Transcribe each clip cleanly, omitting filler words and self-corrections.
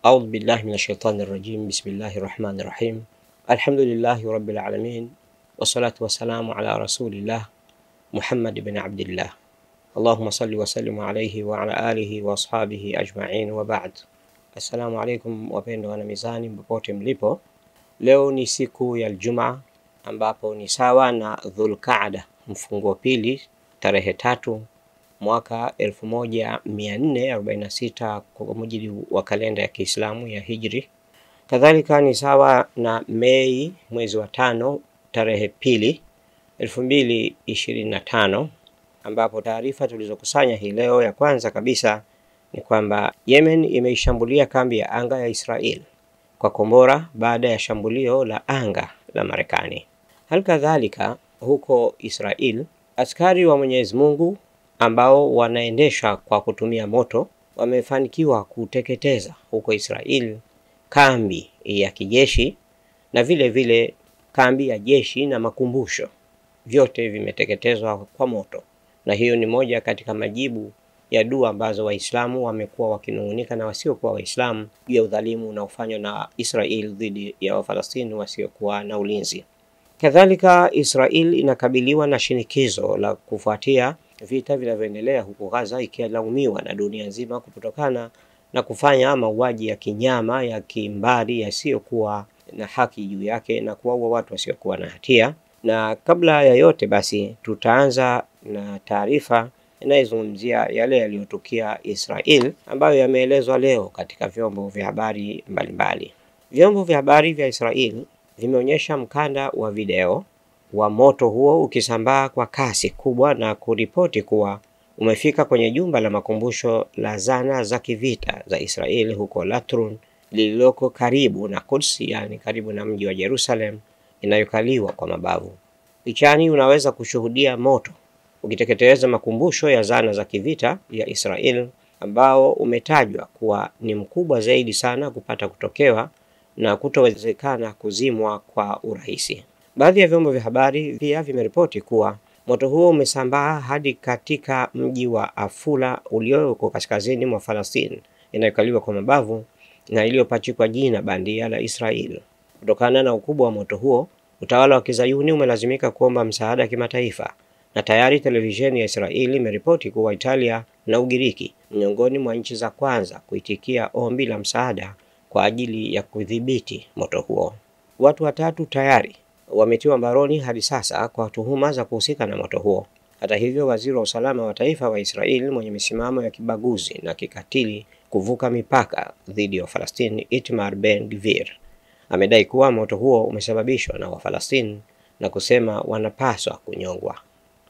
أعوذ بالله من الشيطان الرجيم. بسم الله الرحمن الرحيم. الحمد لله رب العالمين، والصلاة والسلام على رسول الله محمد بن عبد الله. اللهم صل وسلم عليه وعلى آله وأصحابه أجمعين وبعد. Assalamu alaikum wapendwa wana mizani popote mlipo. Leo ni siku ya Ijumaa ambapo ni sawa na Dhulqaada mfungo pili tarehe 3 mwaka 1446 kwa mujibu wa kalenda ya Kiislamu ya Hijri. Kadhalika ni sawa na Mei mwezi wa 5 tarehe 2 2025, ambapo taarifa tulizokusanya hii leo, ya kwanza kabisa ni kwamba Yemen imeishambulia kambi ya anga ya Israel kwa kombora baada ya shambulio la anga la Marekani. Halikadhalika huko Israel, askari wa Mwenyezi Mungu ambao wanaendesha kwa kutumia moto wamefanikiwa kuteketeza huko Israel kambi ya kijeshi na vile vile kambi ya jeshi na makumbusho, vyote vimeteketezwa kwa moto. Na hiyo ni moja katika majibu ya dua ambazo Waislamu wamekuwa wakinung'unika na wasiokuwa Waislamu juu ya udhalimu unaofanywa na Israel dhidi ya Wafalastini wasiokuwa na ulinzi. Kadhalika Israel inakabiliwa na shinikizo la kufuatia vita vinavyoendelea huko Gaza, ikilaumiwa na dunia nzima kutokana na kufanya mauaji ya kinyama ya kimbari yasiyokuwa na haki juu yake na kuwaua watu wasiokuwa na hatia. Na kabla ya yote basi, tutaanza na taarifa inayozungumzia yale yaliyotukia Israel ambayo yameelezwa leo katika vyombo vya habari mbalimbali. Vyombo vya habari vya Israel vimeonyesha mkanda wa video wa moto huo ukisambaa kwa kasi kubwa na kuripoti kuwa umefika kwenye jumba la makumbusho la zana za kivita za Israel huko Latrun, lililoko karibu na Quds, yani karibu na mji wa Jerusalem inayokaliwa kwa mabavu. Pichani unaweza kushuhudia moto ukitekeleza makumbusho ya zana za kivita ya Israel ambao umetajwa kuwa ni mkubwa zaidi sana kupata kutokewa na kutowezekana kuzimwa kwa urahisi. Baadhi ya vyombo vya habari pia vimeripoti kuwa moto huo umesambaa hadi katika mji wa Afula ulioko kaskazini mwa Palestina inayokaliwa kwa mabavu na iliyopachikwa jina bandia la Israel. Kutokana na ukubwa wa moto huo, utawala wa Kizayuni umelazimika kuomba msaada kimataifa, na tayari televisheni ya Israeli imeripoti kuwa Italia na Ugiriki miongoni mwa nchi za kwanza kuitikia ombi la msaada kwa ajili ya kudhibiti moto huo. Watu watatu tayari wametiwa mbaroni hadi sasa kwa tuhuma za kuhusika na moto huo. Hata hivyo, waziri wa usalama wa taifa wa Israeli mwenye misimamo ya kibaguzi na kikatili kuvuka mipaka dhidi ya Falastini, Itamar Ben-Gvir, amedai kuwa moto huo umesababishwa na Wafalastini na kusema wanapaswa kunyongwa.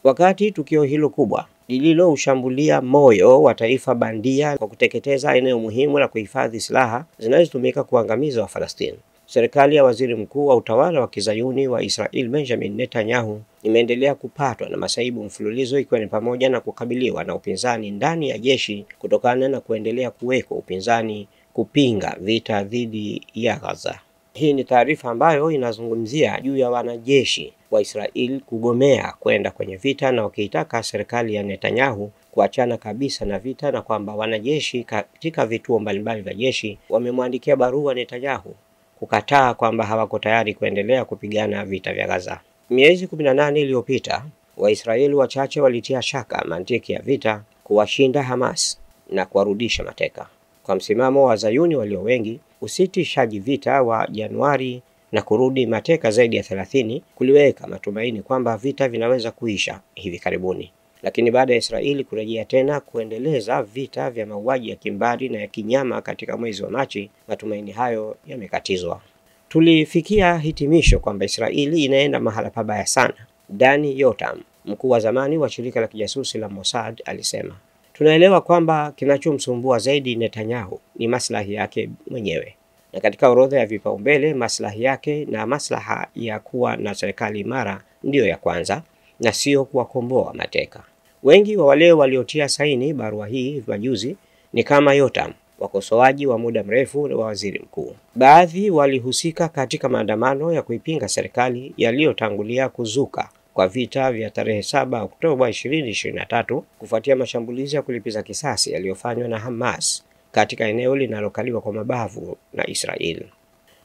Wakati tukio hilo kubwa lililoushambulia moyo wa taifa bandia kwa kuteketeza eneo muhimu la kuhifadhi silaha zinazotumika kuangamiza Wafalastini, serikali ya waziri mkuu wa utawala wa Kizayuni wa Israel Benjamin Netanyahu imeendelea kupatwa na masaibu mfululizo, ikiwa ni pamoja na kukabiliwa na upinzani ndani ya jeshi kutokana na kuendelea kuweko upinzani kupinga vita dhidi ya Gaza. Hii ni taarifa ambayo inazungumzia juu ya wanajeshi wa Israel kugomea kwenda kwenye vita na wakiitaka serikali ya Netanyahu kuachana kabisa na vita, na kwamba wanajeshi katika vituo mbalimbali vya jeshi wamemwandikia barua Netanyahu kukataa kwamba hawako tayari kuendelea kupigana vita vya Gaza. Miezi 18 iliyopita, Waisraeli wachache walitia shaka mantiki ya vita kuwashinda Hamas na kuwarudisha mateka. Kwa msimamo wa Zayuni walio wengi, usitishaji vita wa Januari na kurudi mateka zaidi ya 30 kuliweka matumaini kwamba vita vinaweza kuisha hivi karibuni. Lakini baada ya Israeli kurejea tena kuendeleza vita vya mauaji ya kimbari na ya kinyama katika mwezi wa Machi, matumaini hayo yamekatizwa. Tulifikia hitimisho kwamba Israeli inaenda mahala pabaya sana. Dani Yotam, mkuu wa zamani wa shirika la kijasusi la Mossad, alisema, tunaelewa kwamba kinachomsumbua zaidi Netanyahu ni maslahi yake mwenyewe, na katika orodha ya vipaumbele maslahi yake na maslaha ya kuwa na serikali imara ndiyo ya kwanza na sio kuwakomboa mateka. Wengi wa wale waliotia saini barua hii majuzi ni kama Yotam, wakosoaji wa muda mrefu wa waziri mkuu. Baadhi walihusika katika maandamano ya kuipinga serikali yaliyotangulia kuzuka kwa vita vya tarehe 7 Oktoba 2023 kufuatia mashambulizi ya kulipiza kisasi yaliyofanywa na Hamas katika eneo linalokaliwa kwa mabavu na Israel.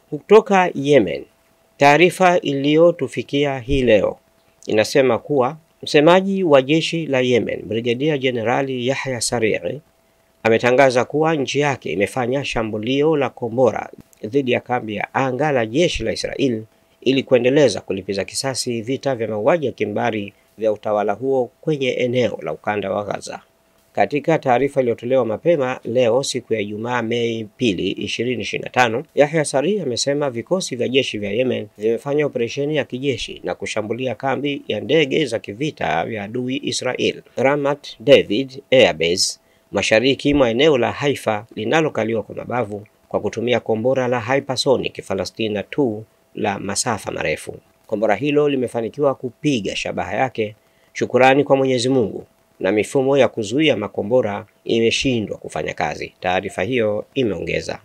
Kutoka Yemen, taarifa iliyotufikia hii leo inasema kuwa msemaji wa jeshi la Yemen, Brigedia Jenerali Yahya Saree, ametangaza kuwa nchi yake imefanya shambulio la kombora dhidi ya kambi ya anga la jeshi la Israel ili kuendeleza kulipiza kisasi vita vya mauaji ya kimbari vya utawala huo kwenye eneo la ukanda wa Gaza. Katika taarifa iliyotolewa mapema leo siku ya Ijumaa Mei 2, 2025, Yahya Saree amesema vikosi vya jeshi vya Yemen vimefanya operesheni ya kijeshi na kushambulia kambi ya ndege za kivita vya adui Israel, Ramat David Air Base, mashariki mwa eneo la Haifa linalokaliwa kwa mabavu kwa kutumia kombora la hypersonic Falastina 2 la masafa marefu. Kombora hilo limefanikiwa kupiga shabaha yake shukurani kwa Mwenyezi Mungu, na mifumo ya kuzuia makombora imeshindwa kufanya kazi, taarifa hiyo imeongeza.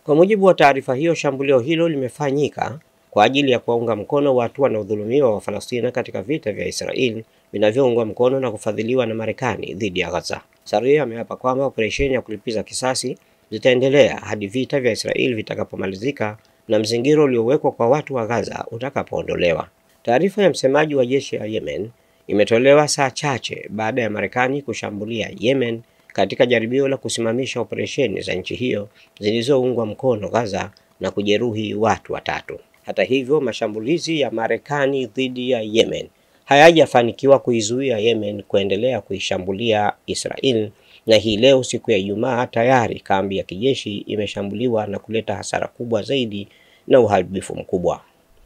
Kwa mujibu wa taarifa hiyo, shambulio hilo limefanyika kwa ajili ya kuwaunga mkono watu wanaodhulumiwa wa Palestina katika vita vya Israel vinavyoungwa mkono na kufadhiliwa na Marekani dhidi ya Gaza. Saree ameapa kwamba operesheni ya kulipiza kisasi zitaendelea hadi vita vya Israel vitakapomalizika na mzingiro uliowekwa kwa watu wa Gaza utakapoondolewa. Taarifa ya msemaji wa jeshi la Yemen imetolewa saa chache baada ya Marekani kushambulia Yemen katika jaribio la kusimamisha operesheni za nchi hiyo zilizoungwa mkono Gaza na kujeruhi watu 3. Hata hivyo, mashambulizi ya Marekani dhidi ya Yemen hayajafanikiwa kuizuia Yemen kuendelea kuishambulia Israel, na hii leo siku ya Ijumaa tayari kambi ya kijeshi imeshambuliwa na kuleta hasara kubwa zaidi na uharibifu mkubwa.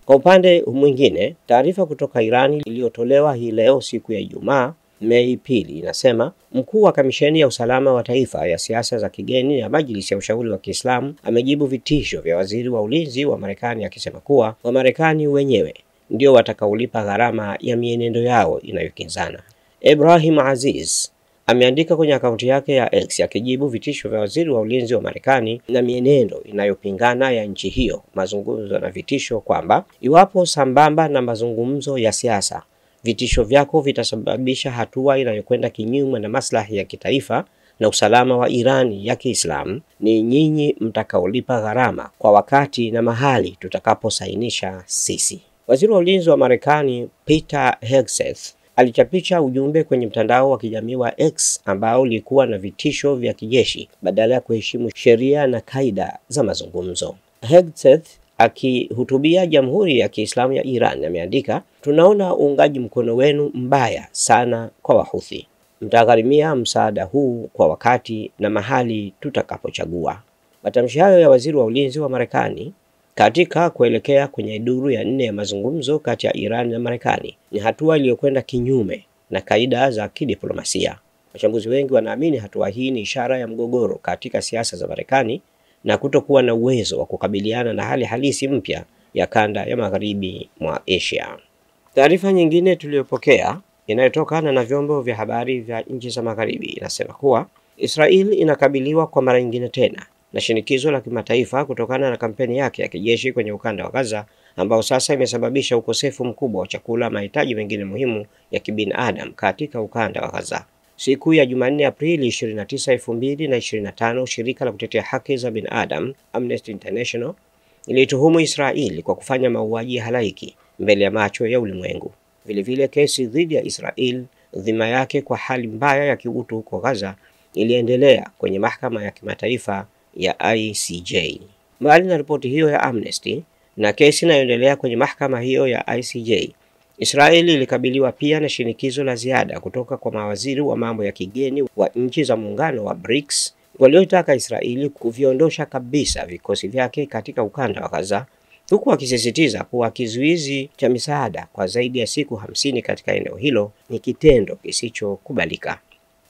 Kwa upande mwingine, taarifa kutoka Irani iliyotolewa hii leo siku ya Ijumaa Mei 2 inasema mkuu wa kamisheni ya usalama wa taifa ya siasa za kigeni ya Majlisi ya Ushauri wa Kiislamu amejibu vitisho vya waziri wa ulinzi wa Marekani akisema kuwa Wamarekani wenyewe ndio watakaolipa gharama ya mienendo yao inayokinzana. Ebrahim Aziz ameandika kwenye akaunti yake ya X akijibu vitisho vya waziri wa ulinzi wa Marekani na mienendo inayopingana ya nchi hiyo, mazungumzo na vitisho kwamba iwapo sambamba na mazungumzo ya siasa, vitisho vyako vitasababisha hatua inayokwenda kinyume na maslahi ya kitaifa na usalama wa Irani ya Kiislamu, ni nyinyi mtakaolipa gharama kwa wakati na mahali tutakaposainisha sisi. Waziri wa ulinzi wa Marekani Peter Hegseth alichapisha ujumbe kwenye mtandao wa kijamii wa X ambao ulikuwa na vitisho vya kijeshi badala ya kuheshimu sheria na kaida za mazungumzo. Hegseth akihutubia Jamhuri ya Kiislamu ya Iran ameandika, tunaona uungaji mkono wenu mbaya sana kwa Wahuthi. Mtagharimia msaada huu kwa wakati na mahali tutakapochagua. Matamshi hayo ya waziri wa ulinzi wa Marekani katika kuelekea kwenye duru ya 4 ya mazungumzo kati ya Iran na Marekani ni hatua iliyokwenda kinyume na kaida za kidiplomasia. Wachambuzi wengi wanaamini hatua hii ni ishara ya mgogoro katika siasa za Marekani na kutokuwa na uwezo wa kukabiliana na hali halisi mpya ya kanda ya magharibi mwa Asia. Taarifa nyingine tuliyopokea inayotokana na vyombo vya habari vya nchi za magharibi inasema kuwa Israel inakabiliwa kwa mara nyingine tena na shinikizo la kimataifa kutokana na kampeni yake ya kijeshi kwenye ukanda wa Gaza, ambao sasa imesababisha ukosefu mkubwa wa chakula, mahitaji mengine muhimu ya kibinadamu katika ukanda wa Gaza. Siku ya Jumanne Aprili 29, 2025, shirika la kutetea haki za binadamu Amnesty International ilituhumu Israeli kwa kufanya mauaji ya halaiki mbele ya macho ya ulimwengu. Vilevile kesi dhidi ya Israel dhima yake kwa hali mbaya ya kiutu huko Gaza iliendelea kwenye mahakama ya kimataifa ya ICJ. Mbali na ripoti hiyo ya Amnesty na kesi inayoendelea kwenye mahakama hiyo ya ICJ, Israeli ilikabiliwa pia na shinikizo la ziada kutoka kwa mawaziri wa mambo ya kigeni wa nchi za muungano wa BRICS waliotaka Israeli kuviondosha kabisa vikosi vyake katika ukanda wa Gaza, huku wakisisitiza kuwa kizuizi cha misaada kwa zaidi ya siku 50 katika eneo hilo ni kitendo kisichokubalika.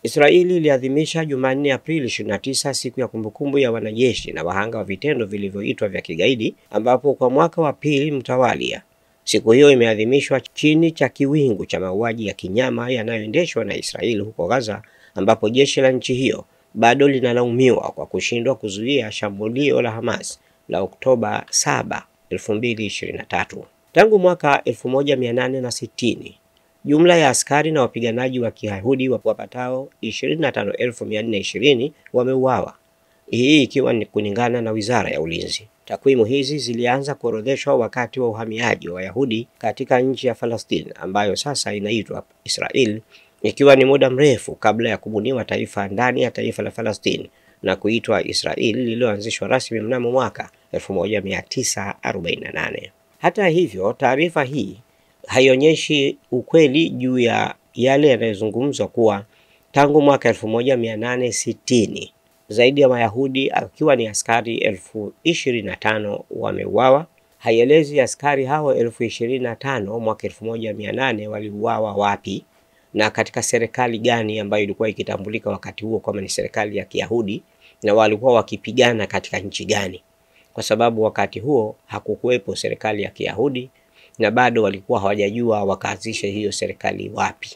Israeli iliadhimisha Jumanne Aprili 29 siku ya kumbukumbu ya wanajeshi na wahanga wa vitendo vilivyoitwa vya kigaidi, ambapo kwa mwaka wa pili mtawalia siku hiyo imeadhimishwa chini cha kiwingu cha mauaji ya kinyama yanayoendeshwa na Israeli huko Gaza, ambapo jeshi la nchi hiyo bado linalaumiwa kwa kushindwa kuzuia shambulio la Hamas la Oktoba 7, 2023. Tangu mwaka 1860 Jumla ya askari na wapiganaji wa Kiyahudi wapatao 25,420 wameuawa. Hii ikiwa ni kulingana na Wizara ya Ulinzi. Takwimu hizi zilianza kuorodheshwa wakati wa uhamiaji wa Wayahudi katika nchi ya Palestina ambayo sasa inaitwa Israel, ikiwa ni muda mrefu kabla ya kubuniwa taifa ndani ya taifa la Palestina na kuitwa Israel lililoanzishwa rasmi mnamo mwaka 1948. Hata hivyo, taarifa hii haionyeshi ukweli juu ya yale yanayozungumzwa kuwa tangu mwaka 1860 zaidi ya Wayahudi akiwa ni askari 25,000 wameuawa. Haielezi askari hao 25,000 mwaka 1800 waliuawa wapi na katika serikali gani ambayo ilikuwa ikitambulika wakati huo kama ni serikali ya Kiyahudi, na walikuwa wakipigana katika nchi gani, kwa sababu wakati huo hakukuwepo serikali ya Kiyahudi na bado walikuwa hawajajua wakaanzisha hiyo serikali wapi.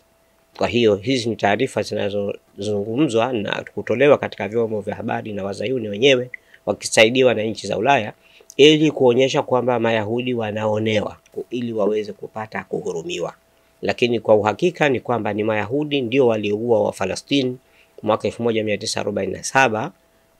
Kwa hiyo hizi ni taarifa zinazozungumzwa na kutolewa katika vyombo vya habari na Wazayuni wenyewe wakisaidiwa na nchi za Ulaya ili kuonyesha kwamba Mayahudi wanaonewa ili waweze kupata kuhurumiwa. Lakini kwa uhakika ni kwamba ni Mayahudi ndio walioua wa Palestina mwaka 1947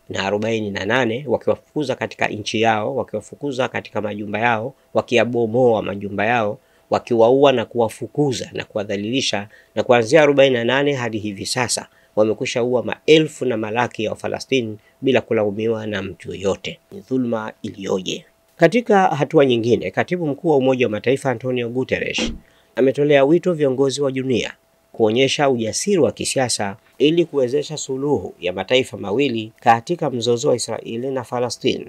na 48, wakiwafukuza katika nchi yao, wakiwafukuza katika majumba yao, wakiyabomoa majumba yao, wakiwaua na kuwafukuza na kuwadhalilisha, na kuanzia 48 hadi hivi sasa wamekwisha ua maelfu na malaki ya Wafalastini bila kulaumiwa na mtu yoyote. Ni dhulma iliyoje. Katika hatua nyingine, Katibu Mkuu wa Umoja wa Mataifa Antonio Guterres ametolea wito viongozi wa dunia kuonyesha ujasiri wa kisiasa ili kuwezesha suluhu ya mataifa mawili katika mzozo wa Israeli na Palestina,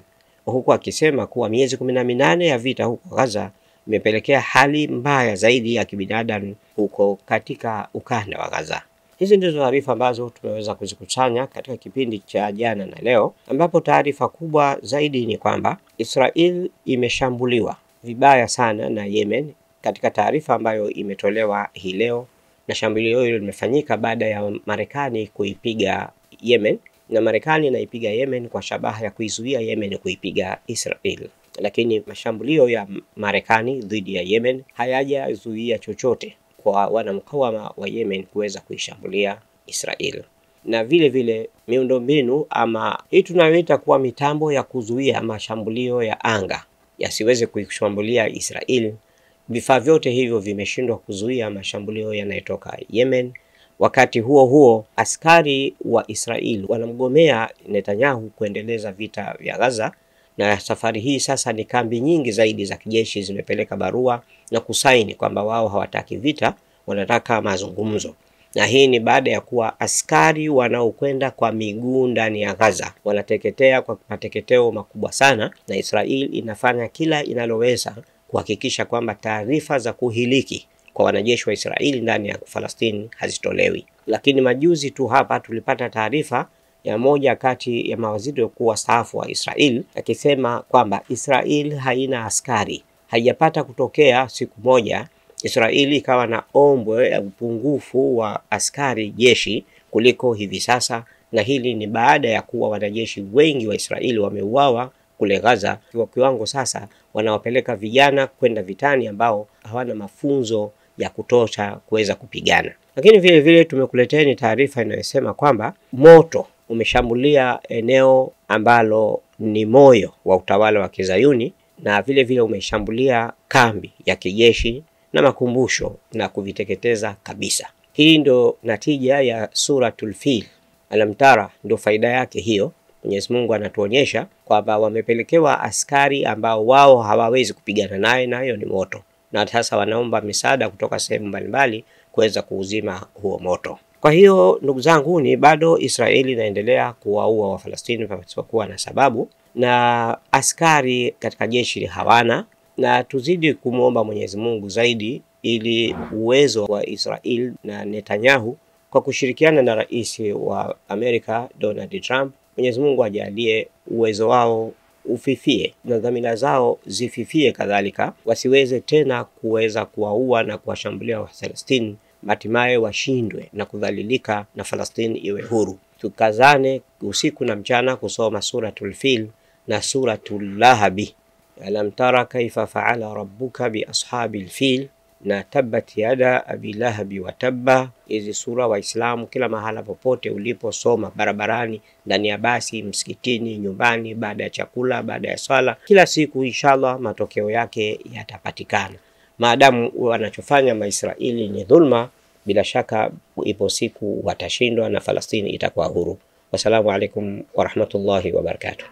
huku akisema kuwa miezi 18 ya vita huko Gaza imepelekea hali mbaya zaidi ya kibinadamu huko katika ukanda wa Gaza. Hizi ndizo taarifa ambazo tumeweza kuzikusanya katika kipindi cha jana na leo, ambapo taarifa kubwa zaidi ni kwamba Israel imeshambuliwa vibaya sana na Yemen katika taarifa ambayo imetolewa hii leo, na shambulio hilo limefanyika baada ya Marekani kuipiga Yemen, na Marekani inaipiga Yemen kwa shabaha ya kuizuia Yemen kuipiga Israel. Lakini mashambulio ya Marekani dhidi ya Yemen hayajazuia chochote kwa wanamkawama wa Yemen kuweza kuishambulia Israel. Na vile vile miundombinu ama hii tunayoita kuwa mitambo ya kuzuia mashambulio ya anga yasiweze kuishambulia Israel, vifaa vyote hivyo vimeshindwa kuzuia mashambulio yanayotoka Yemen. Wakati huo huo, askari wa Israel wanamgomea Netanyahu kuendeleza vita vya Gaza, na safari hii sasa ni kambi nyingi zaidi za kijeshi zimepeleka barua na kusaini kwamba wao hawataki vita, wanataka mazungumzo. Na hii ni baada ya kuwa askari wanaokwenda kwa miguu ndani ya Gaza wanateketea kwa mateketeo makubwa sana, na Israel inafanya kila inaloweza kuhakikisha kwamba taarifa za kuhiliki kwa wanajeshi wa Israeli ndani ya Palestina hazitolewi. Lakini majuzi tu hapa tulipata taarifa ya moja kati ya mawaziri wakuu wastaafu wa Israeli akisema kwamba Israeli haina askari. Haijapata kutokea siku moja Israeli ikawa na ombwe ya upungufu wa askari jeshi kuliko hivi sasa, na hili ni baada ya kuwa wanajeshi wengi wa Israeli wameuawa kule Gaza, kwa kiwango sasa wanawapeleka vijana kwenda vitani ambao hawana mafunzo ya kutosha kuweza kupigana. Lakini vile vile tumekuleteni taarifa inayosema kwamba moto umeshambulia eneo ambalo ni moyo wa utawala wa Kizayuni, na vile vile umeshambulia kambi ya kijeshi na makumbusho na kuviteketeza kabisa. Hii ndo natija ya Suratul Fil. Alam tara, ndo faida yake hiyo. Mwenyezi Mungu anatuonyesha kwamba wamepelekewa askari ambao wao hawawezi kupigana naye, na hiyo ni moto, na sasa wanaomba misaada kutoka sehemu mbalimbali kuweza kuuzima huo moto. Kwa hiyo ndugu zangu, ni bado Israeli inaendelea kuwaua Wafalastini pasipokuwa na sababu, na askari katika jeshi hawana, na tuzidi kumuomba Mwenyezi Mungu zaidi ili uwezo wa Israel na Netanyahu kwa kushirikiana na rais wa Amerika Donald Trump, Mwenyezi Mungu ajalie uwezo wao ufifie na dhamira zao zififie, kadhalika wasiweze tena kuweza kuwaua na kuwashambulia Wafalastini, hatimaye washindwe na kudhalilika na Falastini iwe huru. Tukazane usiku na mchana kusoma Suratul Fil na Suratul Lahab. Alam tara kaifa faala rabbuka bi ashabil fil na tabbat yada abi lahabi wa tabba. Hizi sura Waislamu kila mahala popote uliposoma, barabarani, ndani ya basi, msikitini, nyumbani, baada ya chakula, baada ya swala, kila siku inshallah matokeo yake yatapatikana. Maadamu wanachofanya Maisraeli ni dhulma, bila shaka ipo siku watashindwa na Falastini itakuwa huru. Wassalamu alaikum warahmatullahi wabarakatuh.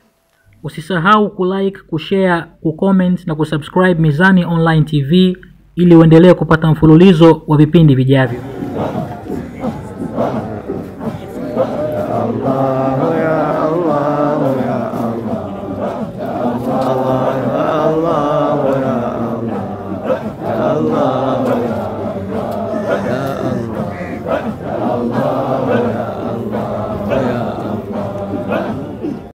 Usisahau kulike, kushare, kucomment na kusubscribe Mizani Online TV ili uendelee kupata mfululizo wa vipindi vijavyo.